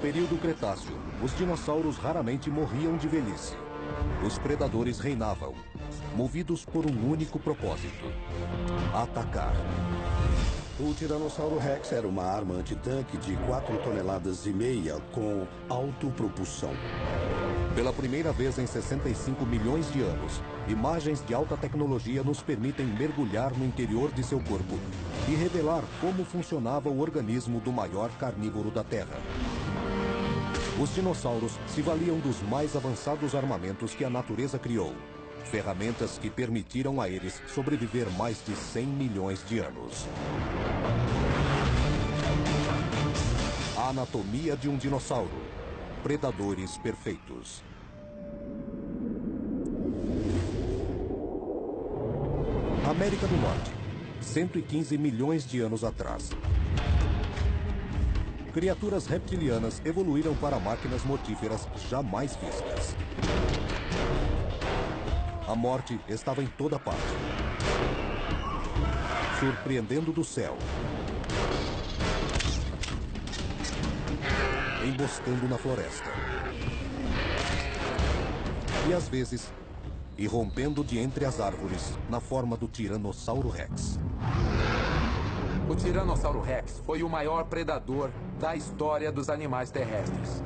período Cretáceo, os dinossauros raramente morriam de velhice. Os predadores reinavam, movidos por um único propósito: atacar. O Tiranossauro Rex era uma arma antitanque de 4,5 toneladas com autopropulsão. Pela primeira vez em 65 milhões de anos, imagens de alta tecnologia nos permitem mergulhar no interior de seu corpo e revelar como funcionava o organismo do maior carnívoro da Terra. Os dinossauros se valiam dos mais avançados armamentos que a natureza criou, ferramentas que permitiram a eles sobreviver mais de 100 milhões de anos. A anatomia de um dinossauro. Predadores perfeitos. América do Norte, 115 milhões de anos atrás. Criaturas reptilianas evoluíram para máquinas mortíferas jamais vistas. A morte estava em toda parte, surpreendendo do céu, emboscando na floresta e, às vezes, irrompendo de entre as árvores na forma do Tiranossauro Rex. O Tiranossauro Rex foi o maior predador da história dos animais terrestres.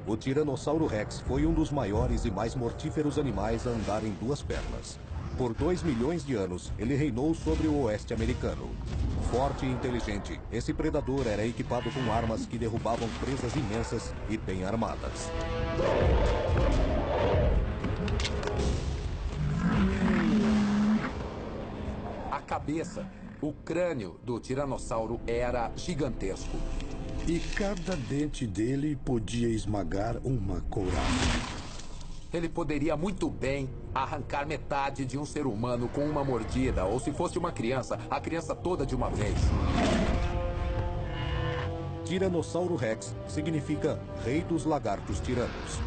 O Tiranossauro Rex foi um dos maiores e mais mortíferos animais a andar em duas pernas. Por 2 milhões de anos, ele reinou sobre o oeste americano. Forte e inteligente, esse predador era equipado com armas que derrubavam presas imensas e bem armadas. A cabeça, o crânio do tiranossauro era gigantesco. E cada dente dele podia esmagar uma couraça. Ele poderia muito bem arrancar metade de um ser humano com uma mordida, ou se fosse uma criança, a criança toda de uma vez. Tiranossauro Rex significa Rei dos Lagartos Tiranos.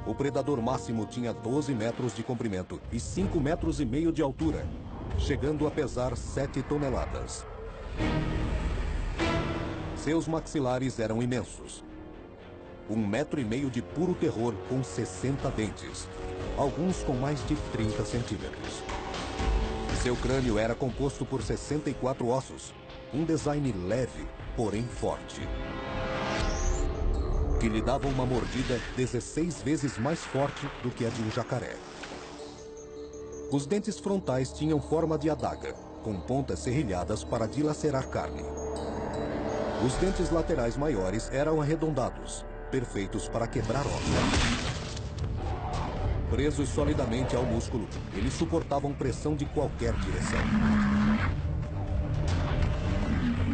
O predador máximo tinha 12 metros de comprimento e 5,5 metros de altura, chegando a pesar 7 toneladas. Seus maxilares eram imensos. 1,5 metro de puro terror com 60 dentes, alguns com mais de 30 centímetros. Seu crânio era composto por 64 ossos, um design leve, porém forte, que lhe dava uma mordida 16 vezes mais forte do que a de um jacaré. Os dentes frontais tinham forma de adaga, com pontas serrilhadas para dilacerar carne. Os dentes laterais maiores eram arredondados, perfeitos para quebrar ossos. Presos solidamente ao músculo, eles suportavam pressão de qualquer direção.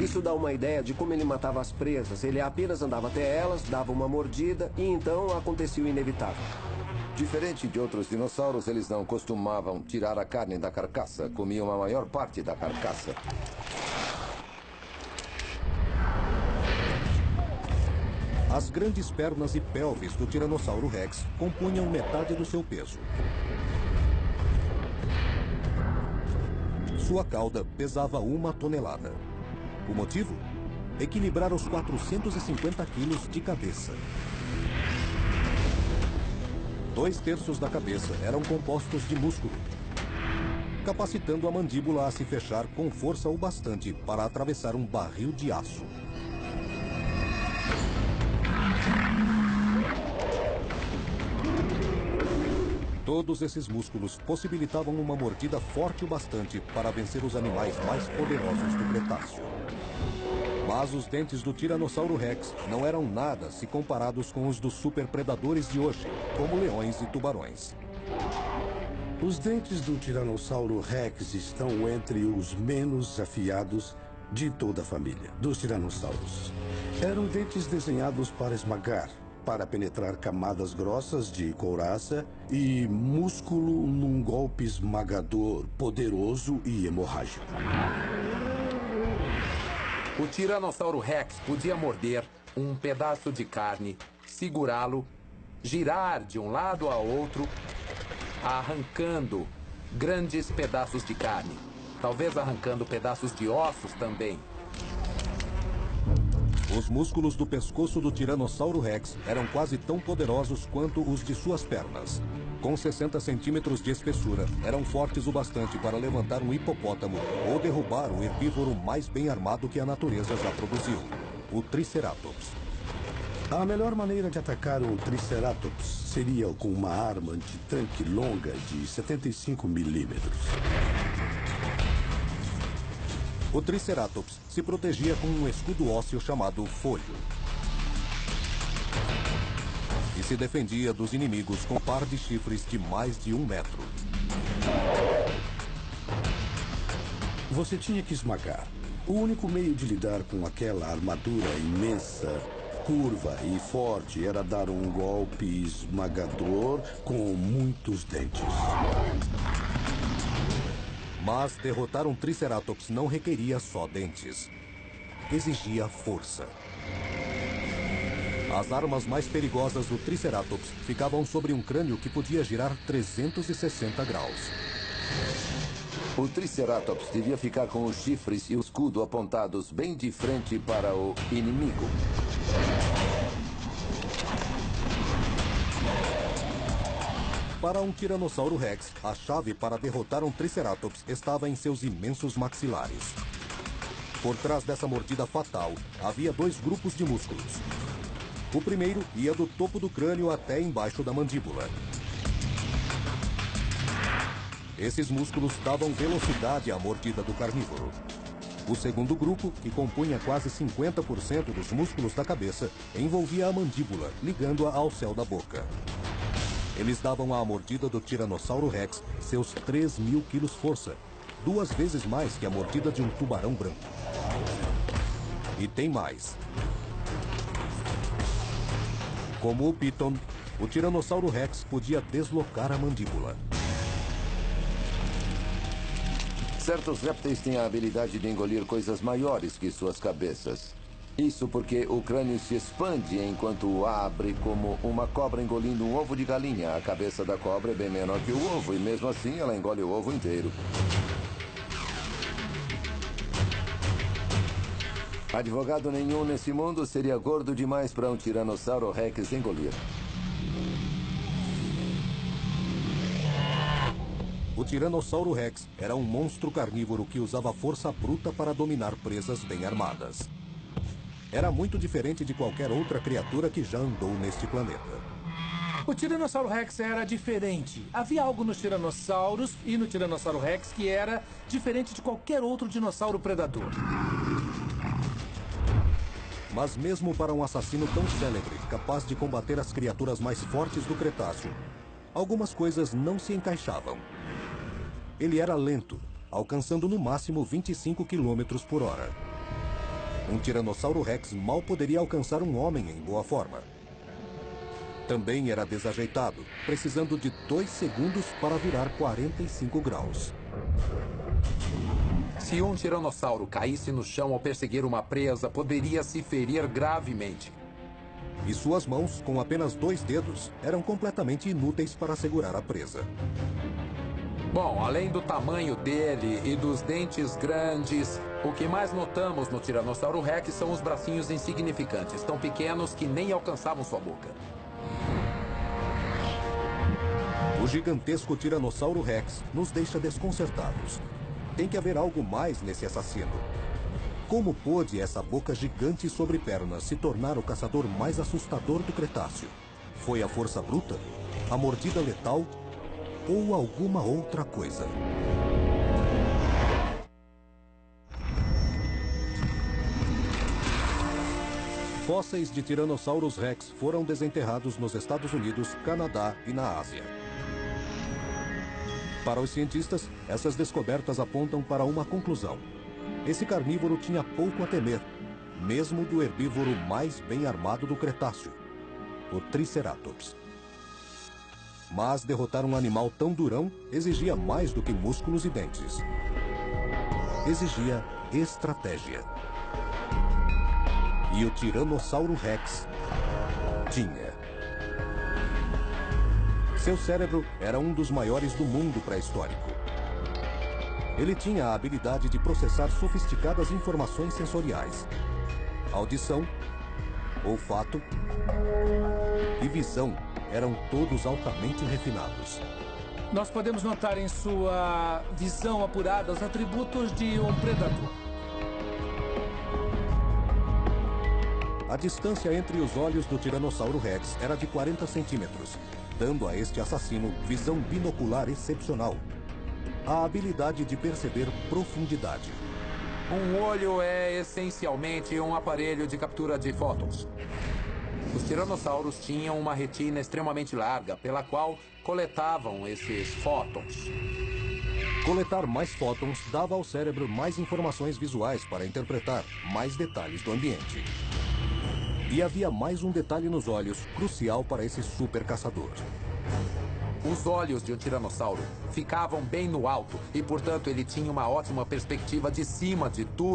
Isso dá uma ideia de como ele matava as presas. Ele apenas andava até elas, dava uma mordida e então acontecia o inevitável. Diferente de outros dinossauros, eles não costumavam tirar a carne da carcaça, comiam a maior parte da carcaça. As grandes pernas e pelvis do Tiranossauro Rex compunham metade do seu peso. Sua cauda pesava 1 tonelada. O motivo? Equilibrar os 450 quilos de cabeça. 2/3 da cabeça eram compostos de músculo, capacitando a mandíbula a se fechar com força o bastante para atravessar um barril de aço. Todos esses músculos possibilitavam uma mordida forte o bastante para vencer os animais mais poderosos do Cretáceo. Mas os dentes do Tiranossauro Rex não eram nada se comparados com os dos superpredadores de hoje, como leões e tubarões. Os dentes do Tiranossauro Rex estão entre os menos afiados de toda a família dos tiranossauros. Eram dentes desenhados para esmagar, para penetrar camadas grossas de couraça e músculo num golpe esmagador, poderoso e hemorrágico. O Tiranossauro Rex podia morder um pedaço de carne, segurá-lo, girar de um lado a outro, arrancando grandes pedaços de carne. Talvez arrancando pedaços de ossos também. Os músculos do pescoço do Tiranossauro Rex eram quase tão poderosos quanto os de suas pernas. Com 60 centímetros de espessura, eram fortes o bastante para levantar um hipopótamo ou derrubar o herbívoro mais bem armado que a natureza já produziu, o Triceratops. A melhor maneira de atacar um Triceratops seria com uma arma antitanque longa de 75 milímetros. O Triceratops se protegia com um escudo ósseo chamado folho. E se defendia dos inimigos com um par de chifres de mais de 1 metro. Você tinha que esmagar. O único meio de lidar com aquela armadura imensa, curva e forte era dar um golpe esmagador com muitos dentes. Mas derrotar um Triceratops não requeria só dentes. Exigia força. As armas mais perigosas do Triceratops ficavam sobre um crânio que podia girar 360 graus. O Triceratops devia ficar com os chifres e o escudo apontados bem de frente para o inimigo. Para um Tiranossauro Rex, a chave para derrotar um Triceratops estava em seus imensos maxilares. Por trás dessa mordida fatal, havia 2 grupos de músculos. O primeiro ia do topo do crânio até embaixo da mandíbula. Esses músculos davam velocidade à mordida do carnívoro. O segundo grupo, que compunha quase 50% dos músculos da cabeça, envolvia a mandíbula, ligando-a ao céu da boca. Eles davam à mordida do Tiranossauro Rex seus 3.000 quilos força, 2 vezes mais que a mordida de um tubarão branco. E tem mais. Como o Piton, o Tiranossauro Rex podia deslocar a mandíbula. Certos répteis têm a habilidade de engolir coisas maiores que suas cabeças. Isso porque o crânio se expande enquanto o abre, como uma cobra engolindo um ovo de galinha. A cabeça da cobra é bem menor que o ovo e mesmo assim ela engole o ovo inteiro. Advogado nenhum nesse mundo seria gordo demais para um Tiranossauro Rex engolir. O Tiranossauro Rex era um monstro carnívoro que usava força bruta para dominar presas bem armadas. Era muito diferente de qualquer outra criatura que já andou neste planeta. O Tiranossauro Rex era diferente. Havia algo nos tiranossauros e no Tiranossauro Rex que era diferente de qualquer outro dinossauro predador. Mas mesmo para um assassino tão célebre, capaz de combater as criaturas mais fortes do Cretáceo, algumas coisas não se encaixavam. Ele era lento, alcançando no máximo 25 km por hora. Um Tiranossauro Rex mal poderia alcançar um homem em boa forma. Também era desajeitado, precisando de 2 segundos para virar 45 graus. Se um tiranossauro caísse no chão ao perseguir uma presa, poderia se ferir gravemente. E suas mãos, com apenas 2 dedos, eram completamente inúteis para segurar a presa. Bom, além do tamanho dele e dos dentes grandes, o que mais notamos no Tiranossauro Rex são os bracinhos insignificantes, tão pequenos que nem alcançavam sua boca. O gigantesco Tiranossauro Rex nos deixa desconcertados. Tem que haver algo mais nesse assassino. Como pôde essa boca gigante sobre pernas se tornar o caçador mais assustador do Cretáceo? Foi a força bruta? A mordida letal? Ou alguma outra coisa? Fósseis de Tiranossauros Rex foram desenterrados nos Estados Unidos, Canadá e na Ásia. Para os cientistas, essas descobertas apontam para uma conclusão. Esse carnívoro tinha pouco a temer, mesmo do herbívoro mais bem armado do Cretáceo, o Triceratops. Mas derrotar um animal tão durão exigia mais do que músculos e dentes. Exigia estratégia. E o Tiranossauro Rex tinha. Seu cérebro era um dos maiores do mundo pré-histórico. Ele tinha a habilidade de processar sofisticadas informações sensoriais. audição, olfato e visão eram todos altamente refinados. Nós podemos notar em sua visão apurada os atributos de um predador. A distância entre os olhos do Tiranossauro Rex era de 40 centímetros, dando a este assassino visão binocular excepcional. A habilidade de perceber profundidade. Um olho é essencialmente um aparelho de captura de fótons. Os tiranossauros tinham uma retina extremamente larga, pela qual coletavam esses fótons. Coletar mais fótons dava ao cérebro mais informações visuais para interpretar mais detalhes do ambiente. E havia mais um detalhe nos olhos, crucial para esse super caçador. Os olhos de um tiranossauro ficavam bem no alto e, portanto, ele tinha uma ótima perspectiva de cima de tudo.